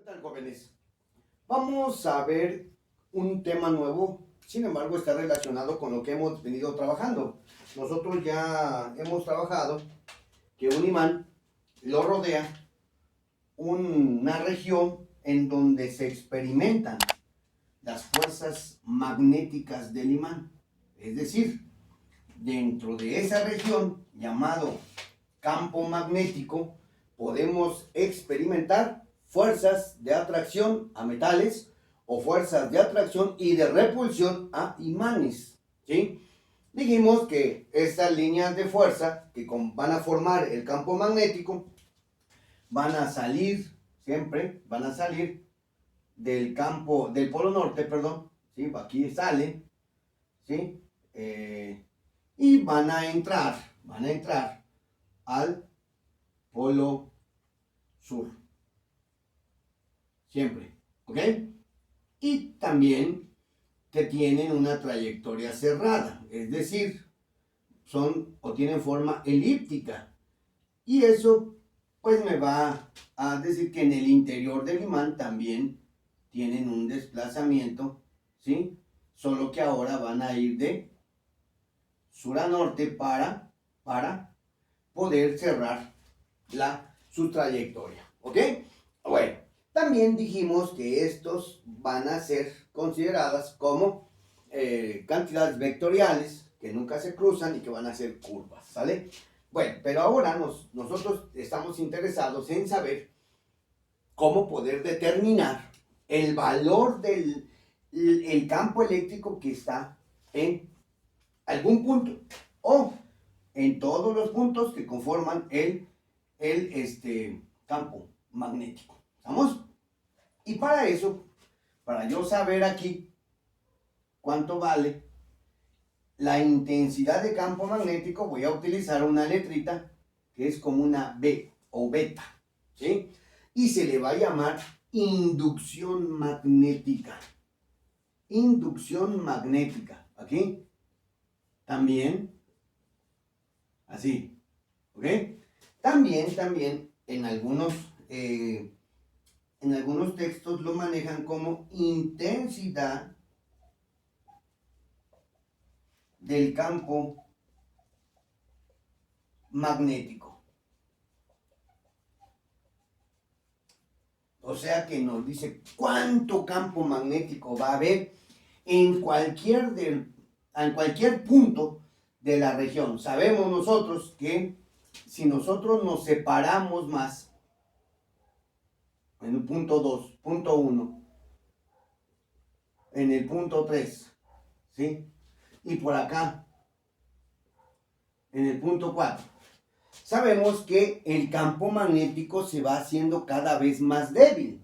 tal, jóvenes? Vamos a ver un tema nuevo, sin embargo está relacionado con lo que hemos venido trabajando. Nosotros ya hemos trabajado que un imán lo rodea una región en donde se experimentan las fuerzas magnéticas del imán. Es decir, dentro de esa región llamado campo magnético podemos experimentar fuerzas de atracción a metales o fuerzas de atracción y de repulsión a imanes, ¿sí? Dijimos que estas líneas de fuerza que van a formar el campo magnético van a salir, siempre van a salir del campo, del polo norte, perdón, ¿sí? Aquí salen, ¿sí? Y van a entrar al polo sur, siempre, ¿ok? Y también que tienen una trayectoria cerrada, es decir, son o tienen forma elíptica. Y eso pues me va a decir que en el interior del imán también tienen un desplazamiento, ¿sí? Solo que ahora van a ir de sur a norte para poder cerrar su trayectoria, ¿ok? Bueno, también dijimos que estos van a ser consideradas como cantidades vectoriales que nunca se cruzan y que van a ser curvas, ¿sale? Bueno, pero ahora nosotros estamos interesados en saber cómo poder determinar el valor del el campo eléctrico que está en algún punto o en todos los puntos que conforman el campo magnético. ¿Estamos? Y para eso, para yo saber aquí cuánto vale la intensidad de campo magnético, voy a utilizar una letrita que es como una B o beta, ¿sí? Y se le va a llamar inducción magnética. Inducción magnética. Aquí también, así, ¿ok? También en algunos textos lo manejan como intensidad del campo magnético. O sea que nos dice cuánto campo magnético va a haber en cualquier punto de la región. Sabemos nosotros que si nosotros nos separamos más en el punto 2, punto 1, en el punto 3, ¿sí? Y por acá, en el punto 4, sabemos que el campo magnético se va haciendo cada vez más débil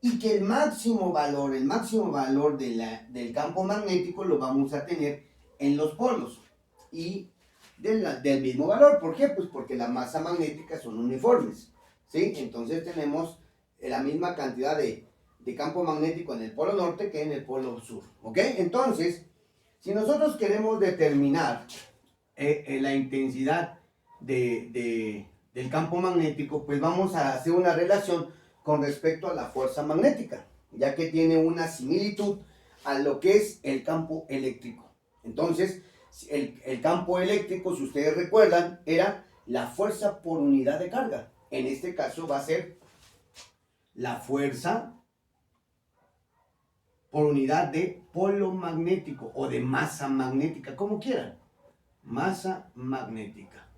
y que el máximo valor del campo magnético lo vamos a tener en los polos y del mismo valor. ¿Por qué? Pues porque la masa magnética son uniformes, ¿sí? Entonces tenemos la misma cantidad de campo magnético en el polo norte que en el polo sur, ¿ok? Entonces, si nosotros queremos determinar la intensidad del campo magnético, pues vamos a hacer una relación con respecto a la fuerza magnética, ya que tiene una similitud a lo que es el campo eléctrico. Entonces, el campo eléctrico, si ustedes recuerdan, era la fuerza por unidad de carga. En este caso va a ser la fuerza por unidad de polo magnético o de masa magnética, como quieran. Masa magnética.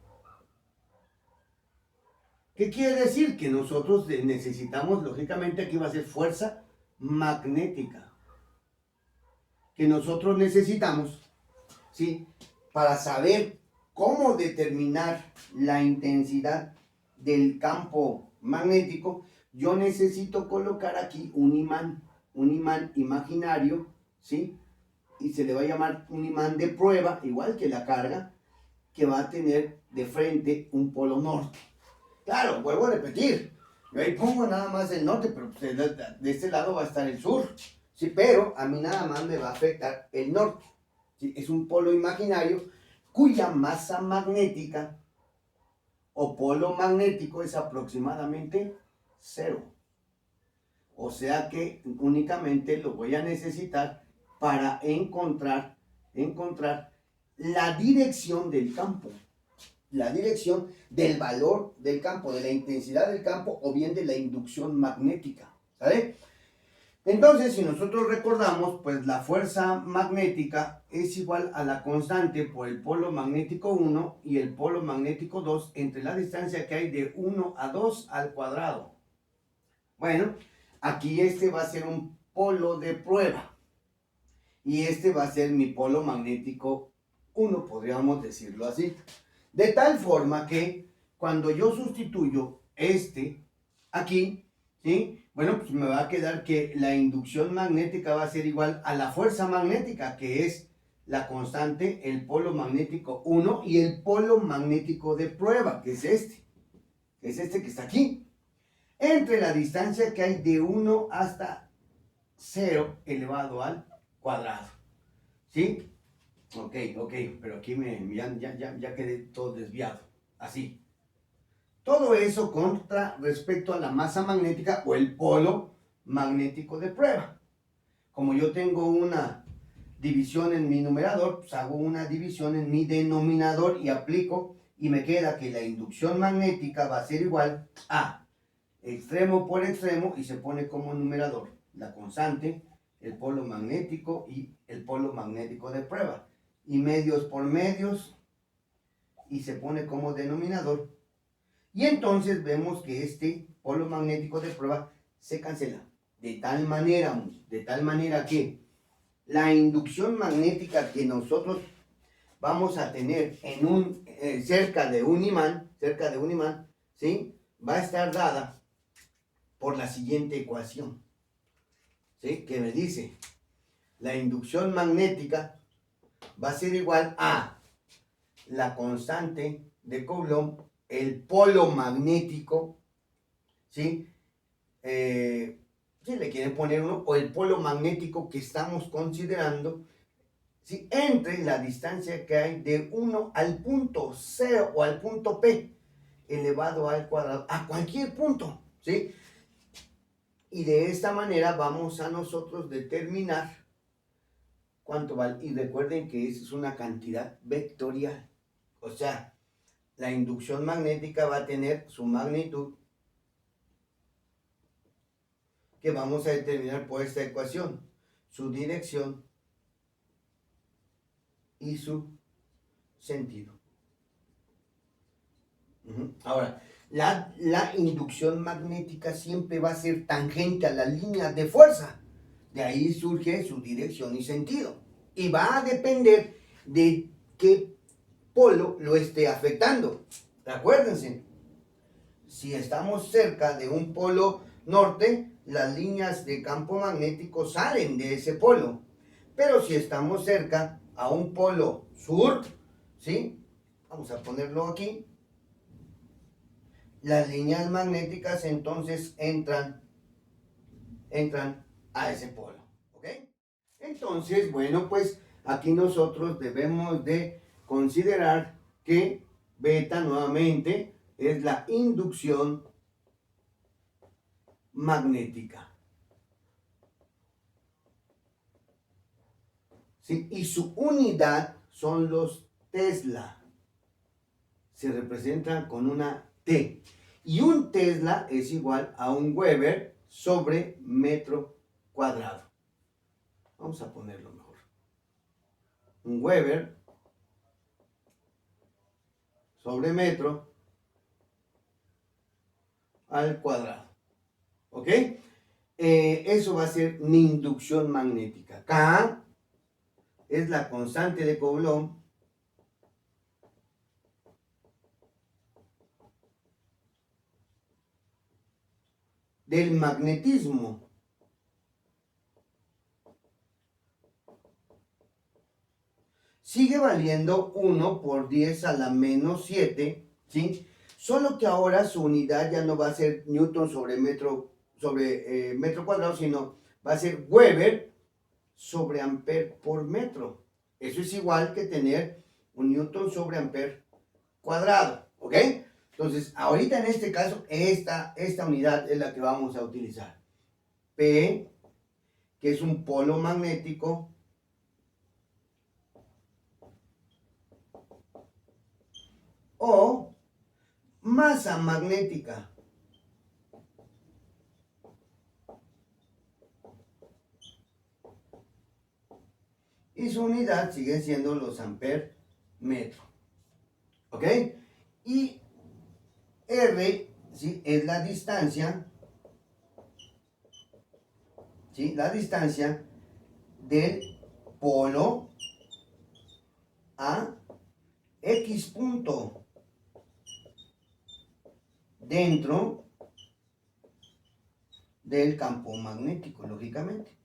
¿Qué quiere decir? Que nosotros necesitamos, lógicamente aquí va a ser fuerza magnética. Que nosotros necesitamos, ¿sí? Para saber cómo determinar la intensidad del campo magnético, yo necesito colocar aquí un imán imaginario, ¿sí? Y se le va a llamar un imán de prueba, igual que la carga, que va a tener de frente un polo norte. Claro, vuelvo a repetir, yo ahí pongo nada más el norte, pero de este lado va a estar el sur, ¿sí? Pero a mí nada más me va a afectar el norte, ¿sí? Es un polo imaginario cuya masa magnética o polo magnético es aproximadamente 0. O sea que únicamente lo voy a necesitar para encontrar la dirección del campo, la dirección del valor del campo, de la intensidad del campo o bien de la inducción magnética, ¿sale? Entonces, si nosotros recordamos, pues la fuerza magnética es igual a la constante por el polo magnético 1 y el polo magnético 2 entre la distancia que hay de 1 a 2 al cuadrado. Bueno, aquí este va a ser un polo de prueba y este va a ser mi polo magnético 1, podríamos decirlo así. De tal forma que cuando yo sustituyo este aquí, ¿sí? Bueno, pues me va a quedar que la inducción magnética va a ser igual a la fuerza magnética, que es la constante, el polo magnético 1 y el polo magnético de prueba, que es este que está aquí, entre la distancia que hay de 1 hasta 0 elevado al cuadrado, ¿sí? Ok, pero aquí ya quedé todo desviado, así. Todo eso contra respecto a la masa magnética o el polo magnético de prueba. Como yo tengo una división en mi numerador, pues hago una división en mi denominador y aplico y me queda que la inducción magnética va a ser igual a extremo por extremo y se pone como numerador la constante, el polo magnético y el polo magnético de prueba. Y medios por medios y se pone como denominador. Y entonces vemos que este polo magnético de prueba se cancela. De tal manera que la inducción magnética que nosotros vamos a tener en cerca de un imán, ¿sí? Va a estar dada por la siguiente ecuación, ¿sí? Que me dice, la inducción magnética va a ser igual a la constante de Coulomb, el polo magnético, ¿sí? Si le quieren poner uno, o el polo magnético que estamos considerando, ¿sí? Entre la distancia que hay de 1 al punto 0 o al punto P elevado al cuadrado, a cualquier punto, ¿sí? Y de esta manera vamos a nosotros determinar cuánto vale. Y recuerden que esa es una cantidad vectorial. O sea, la inducción magnética va a tener su magnitud que vamos a determinar por esta ecuación, su dirección y su sentido. Ahora, la inducción magnética siempre va a ser tangente a las líneas de fuerza. De ahí surge su dirección y sentido. Y va a depender de qué polo lo esté afectando. Acuérdense, si estamos cerca de un polo norte, las líneas de campo magnético salen de ese polo. Pero si estamos cerca a un polo sur, ¿sí? Vamos a ponerlo aquí. Las líneas magnéticas entonces entran a ese polo, ¿ok? Entonces, bueno, pues aquí nosotros debemos de considerar que beta nuevamente es la inducción magnética, ¿sí? Y su unidad son los Tesla. Se representan con una T. Y un Tesla es igual a un Weber sobre metro cuadrado. Vamos a ponerlo mejor. Un Weber sobre metro al cuadrado. ¿Ok? Eso va a ser mi inducción magnética. K es la constante de Coulomb del magnetismo. Sigue valiendo 1 por 10 a la menos 7, ¿sí? Solo que ahora su unidad ya no va a ser Newton sobre metro cuadrado, sino va a ser Weber sobre Ampere por metro. Eso es igual que tener un Newton sobre Ampere cuadrado, ¿ok? Entonces, ahorita en este caso, esta unidad es la que vamos a utilizar. P, que es un polo magnético, o masa magnética. Y su unidad sigue siendo los amperes metro. ¿Ok? Y R, ¿sí?, es la distancia, ¿sí?, la distancia del polo a X punto dentro del campo magnético, lógicamente.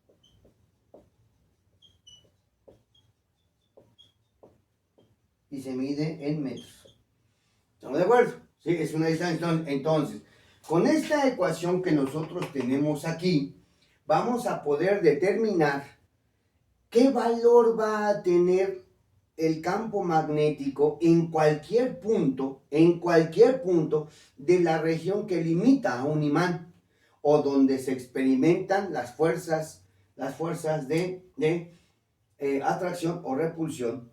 Y se mide en metros. ¿Estamos de acuerdo? Sí, es una distancia. Entonces, con esta ecuación que nosotros tenemos aquí, vamos a poder determinar qué valor va a tener el campo magnético en cualquier punto de la región que limita a un imán o donde se experimentan las fuerzas de atracción o repulsión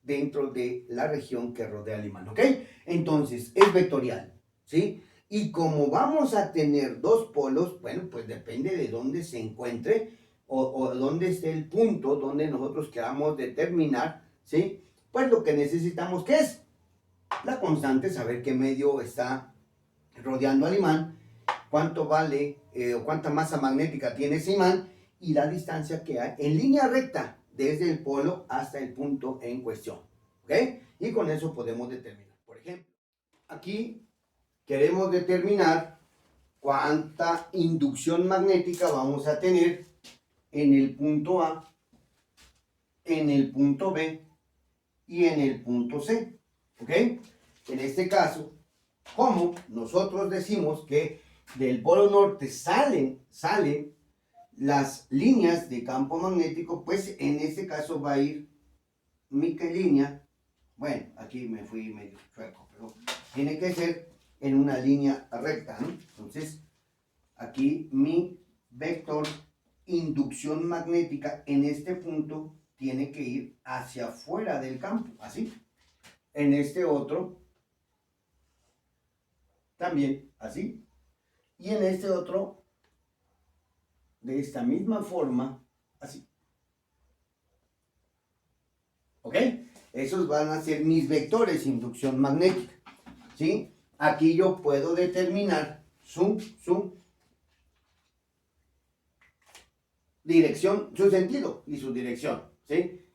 dentro de la región que rodea al imán, ¿ok? Entonces, es vectorial, ¿sí? Y como vamos a tener dos polos, bueno, pues depende de dónde se encuentre o dónde esté el punto donde nosotros queramos determinar, ¿sí? Pues lo que necesitamos, ¿qué es? La constante, saber qué medio está rodeando al imán, cuánto vale o cuánta masa magnética tiene ese imán y la distancia que hay en línea recta desde el polo hasta el punto en cuestión. ¿Ok? Y con eso podemos determinar. Por ejemplo, aquí queremos determinar cuánta inducción magnética vamos a tener en el punto A, en el punto B y en el punto C. ¿Ok? En este caso, como nosotros decimos que del polo norte salen las líneas de campo magnético, pues en este caso va a ir mi línea, bueno, aquí me fui medio chueco, pero tiene que ser en una línea recta, ¿no? Entonces, aquí mi vector inducción magnética en este punto tiene que ir hacia afuera del campo, así. En este otro, también así. Y en este otro, de esta misma forma, así. ¿Ok? Esos van a ser mis vectores de inducción magnética, ¿sí? Aquí yo puedo determinar su dirección, su sentido y su dirección, ¿sí?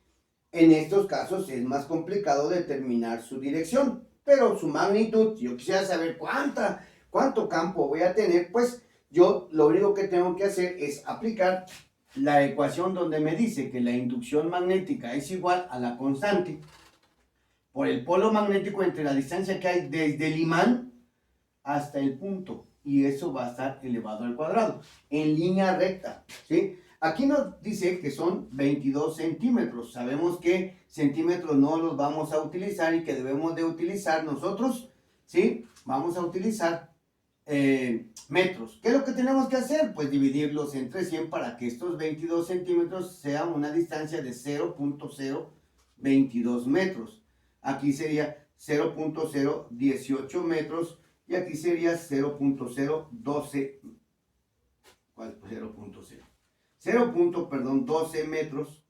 En estos casos es más complicado determinar su dirección, pero su magnitud, si yo quisiera saber cuánto campo voy a tener, pues yo lo único que tengo que hacer es aplicar la ecuación donde me dice que la inducción magnética es igual a la constante por el polo magnético entre la distancia que hay desde el imán hasta el punto, y eso va a estar elevado al cuadrado, en línea recta, ¿sí? Aquí nos dice que son 22 centímetros, sabemos que centímetros no los vamos a utilizar y que debemos de utilizar nosotros, ¿sí? Vamos a utilizar metros. ¿Qué es lo que tenemos que hacer? Pues dividirlos entre 100 para que estos 22 centímetros sean una distancia de 0.022 metros. Aquí sería 0.018 metros y aquí sería 0.012. ¿Cuál? 12 metros,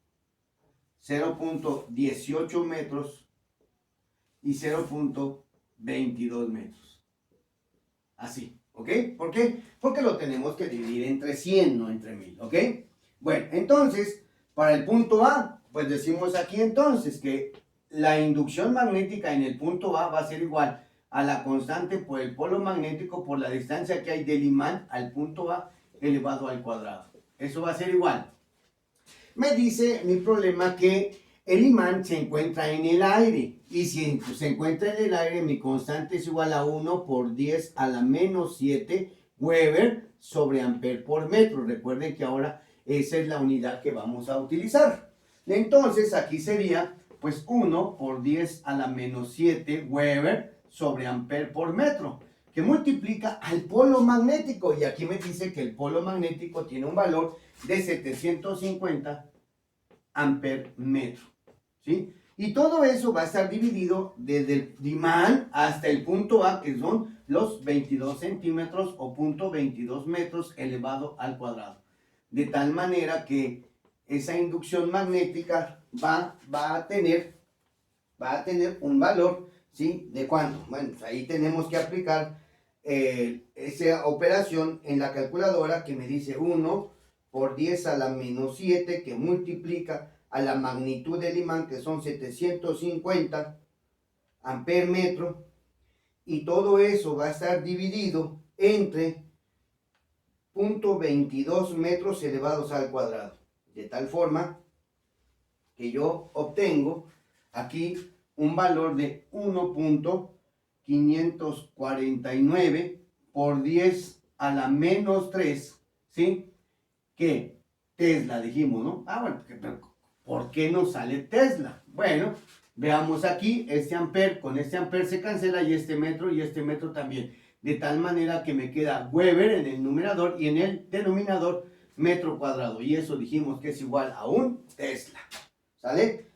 0.18 metros y 0.22 metros. Así, ¿ok? ¿Por qué? Porque lo tenemos que dividir entre 100, no entre 1000, ¿ok? Bueno, entonces, para el punto A, pues decimos aquí entonces que la inducción magnética en el punto A va a ser igual a la constante por el polo magnético por la distancia que hay del imán al punto A elevado al cuadrado. Eso va a ser igual. Me dice mi problema que el imán se encuentra en el aire. Y si se encuentra en el aire, mi constante es igual a 1 por 10 a la menos 7 Weber sobre amper por metro. Recuerden que ahora esa es la unidad que vamos a utilizar. Entonces aquí sería pues 1 por 10 a la menos 7 Weber sobre amper por metro. que multiplica al polo magnético. Y aquí me dice que el polo magnético tiene un valor de 750 amperes metro. ¿Sí? Y todo eso va a estar dividido desde el imán hasta el punto A, que son los 22 centímetros o 0.22 metros elevado al cuadrado. De tal manera que esa inducción magnética va a tener un valor, ¿sí? ¿De cuánto? Bueno, pues ahí tenemos que aplicar esa operación en la calculadora que me dice 1 por 10 a la menos 7 que multiplica a la magnitud del imán, que son 750 amperes metro, y todo eso va a estar dividido entre 0.22 metros elevados al cuadrado, de tal forma que yo obtengo aquí un valor de 1.549 por 10 a la menos 3, ¿sí? Que Tesla dijimos, ¿no? Bueno, ¿por qué no sale Tesla? Bueno, veamos aquí, este amper con este amper se cancela y este metro también. De tal manera que me queda Weber en el numerador y en el denominador metro cuadrado. Y eso dijimos que es igual a un Tesla. ¿Sale?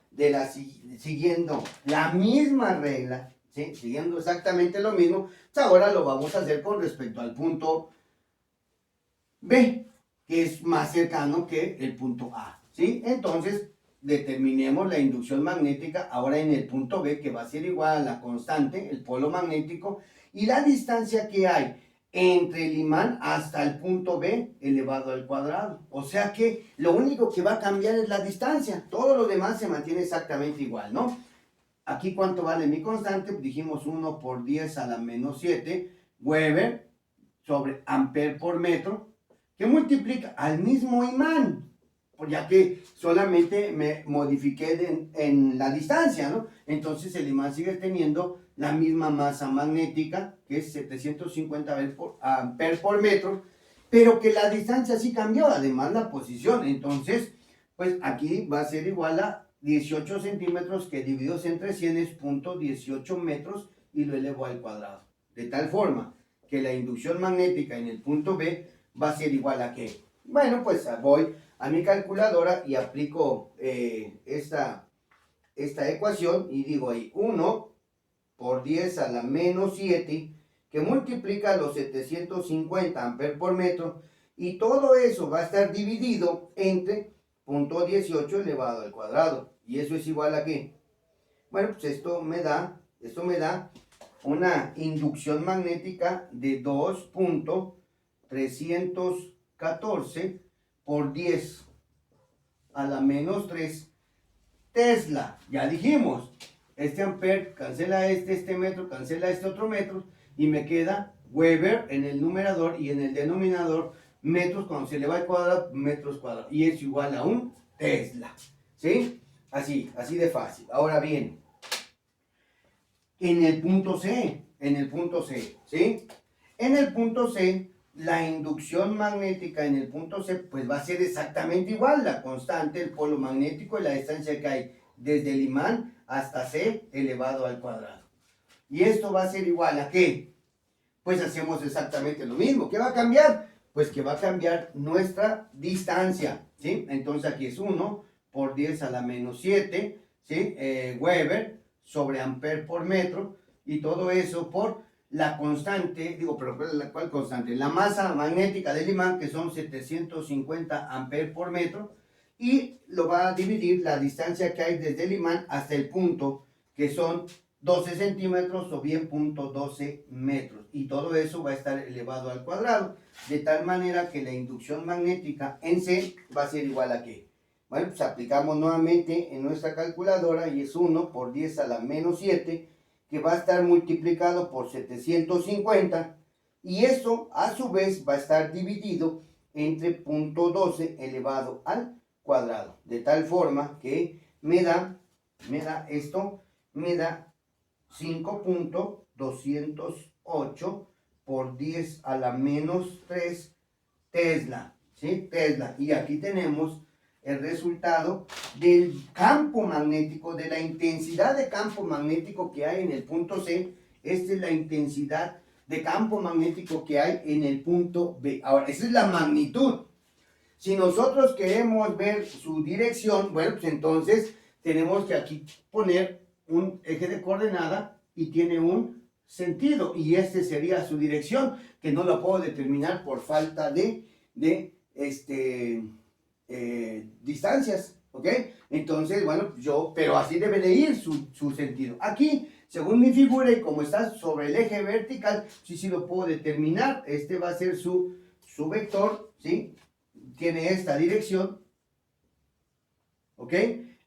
Siguiendo la misma regla, ¿sí? Siguiendo exactamente lo mismo, pues ahora lo vamos a hacer con respecto al punto B, que es más cercano que el punto A, ¿sí? Entonces, determinemos la inducción magnética ahora en el punto B, que va a ser igual a la constante, el polo magnético, y la distancia que hay entre el imán hasta el punto B elevado al cuadrado. O sea que lo único que va a cambiar es la distancia. Todo lo demás se mantiene exactamente igual, ¿no? Aquí, ¿cuánto vale mi constante? Dijimos 1 por 10 a la menos 7 Weber sobre amper por metro, que multiplica al mismo imán, ya que solamente me modifiqué en la distancia, ¿no? Entonces el imán sigue teniendo la misma masa magnética, que es 750 amperes por metro, pero que la distancia sí cambió, además la posición. Entonces, pues aquí va a ser igual a 18 centímetros, que divididos entre 100 es 0.18 metros, y lo elevo al cuadrado. De tal forma que la inducción magnética en el punto B va a ser igual a ¿qué? Bueno, pues voy a mi calculadora y aplico esta ecuación y digo ahí 1 por 10 a la menos 7 que multiplica los 750 amperes por metro, y todo eso va a estar dividido entre 0.18 elevado al cuadrado. ¿Y eso es igual a qué? Bueno, pues esto me da una inducción magnética de 2.314 por 10 a la menos 3 Tesla. Ya dijimos, este amper cancela este metro, cancela este otro metro, y me queda Weber en el numerador y en el denominador metros cuando se eleva al cuadrado, metros cuadrados. Y es igual a un Tesla. ¿Sí? Así de fácil. Ahora bien, en el punto C, ¿sí? En el punto C, la inducción magnética en el punto C, pues va a ser exactamente igual, la constante, el polo magnético y la distancia que hay desde el imán hasta C elevado al cuadrado. Y esto va a ser igual a ¿qué? Pues hacemos exactamente lo mismo. ¿Qué va a cambiar? Pues que va a cambiar nuestra distancia, ¿sí? Entonces aquí es 1 por 10 a la menos 7, ¿sí? Weber sobre amper por metro, y todo eso por la constante, ¿cuál constante? La masa magnética del imán, que son 750 amperes por metro, y lo va a dividir la distancia que hay desde el imán hasta el punto, que son 12 centímetros o bien 0.12 metros, y todo eso va a estar elevado al cuadrado, de tal manera que la inducción magnética en C va a ser igual a ¿qué? Bueno, pues aplicamos nuevamente en nuestra calculadora y es 1 por 10 a la menos 7, que va a estar multiplicado por 750, y eso a su vez va a estar dividido entre 0.12 elevado al cuadrado, de tal forma que me da 5.208 por 10 a la menos 3 Tesla, ¿sí? Tesla. Y aquí tenemos el resultado del campo magnético, de la intensidad de campo magnético que hay en el punto C. Esta es la intensidad de campo magnético que hay en el punto B. Ahora, esa es la magnitud. Si nosotros queremos ver su dirección, bueno, pues entonces tenemos que aquí poner un eje de coordenada y tiene un sentido. Y este sería su dirección, que no lo puedo determinar por falta de distancias. ¿Ok? Entonces, bueno, pero así debe de ir su sentido. Aquí, según mi figura y como está sobre el eje vertical, sí lo puedo determinar. Este va a ser su vector, ¿sí? Tiene esta dirección, ¿ok?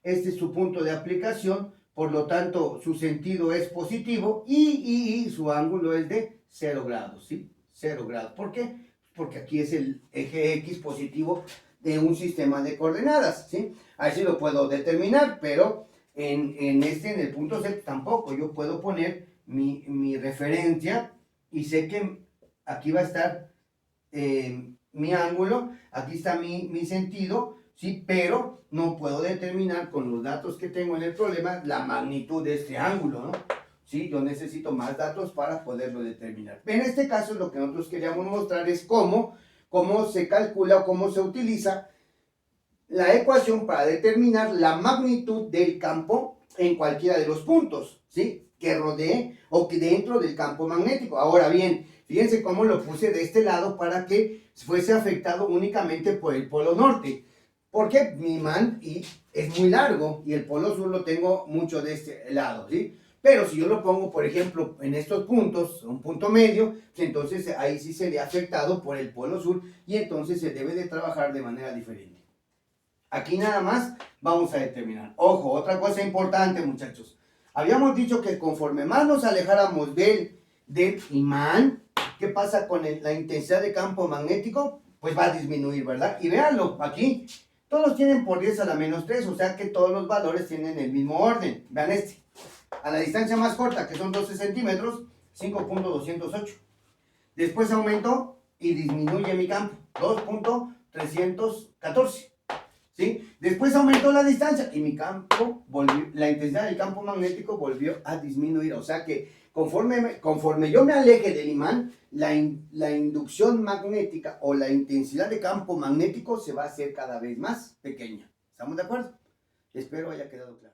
Este es su punto de aplicación, por lo tanto su sentido es positivo y su ángulo es de 0 grados, ¿sí? 0 grados. ¿Por qué? Porque aquí es el eje X positivo de un sistema de coordenadas, ¿sí? Así lo puedo determinar, pero en el punto C tampoco. Yo puedo poner mi referencia y sé que aquí va a estar mi ángulo, aquí está mi sentido, ¿sí? Pero no puedo determinar con los datos que tengo en el problema la magnitud de este ángulo, ¿no? ¿Sí? Yo necesito más datos para poderlo determinar. En este caso lo que nosotros queríamos mostrar es cómo se calcula o cómo se utiliza la ecuación para determinar la magnitud del campo en cualquiera de los puntos, ¿sí? Que rodee o que dentro del campo magnético. Ahora bien, fíjense cómo lo puse de este lado para que fuese afectado únicamente por el polo norte. Porque mi imán es muy largo y el polo sur lo tengo mucho de este lado, ¿sí? Pero si yo lo pongo, por ejemplo, en estos puntos, un punto medio, entonces ahí sí sería afectado por el polo sur y entonces se debe de trabajar de manera diferente. Aquí nada más vamos a determinar. Ojo, otra cosa importante, muchachos. Habíamos dicho que conforme más nos alejáramos del imán, ¿qué pasa con la intensidad de campo magnético? Pues va a disminuir, ¿verdad? Y véanlo, aquí todos tienen por 10 a la menos 3, o sea que todos los valores tienen el mismo orden. Vean este. A la distancia más corta, que son 12 centímetros, 5.208. Después aumentó y disminuye mi campo, 2.314. ¿Sí? Después aumentó la distancia y mi campo la intensidad del campo magnético volvió a disminuir. O sea que conforme yo me aleje del imán, la inducción magnética o la intensidad de campo magnético se va a hacer cada vez más pequeña. ¿Estamos de acuerdo? Espero haya quedado claro.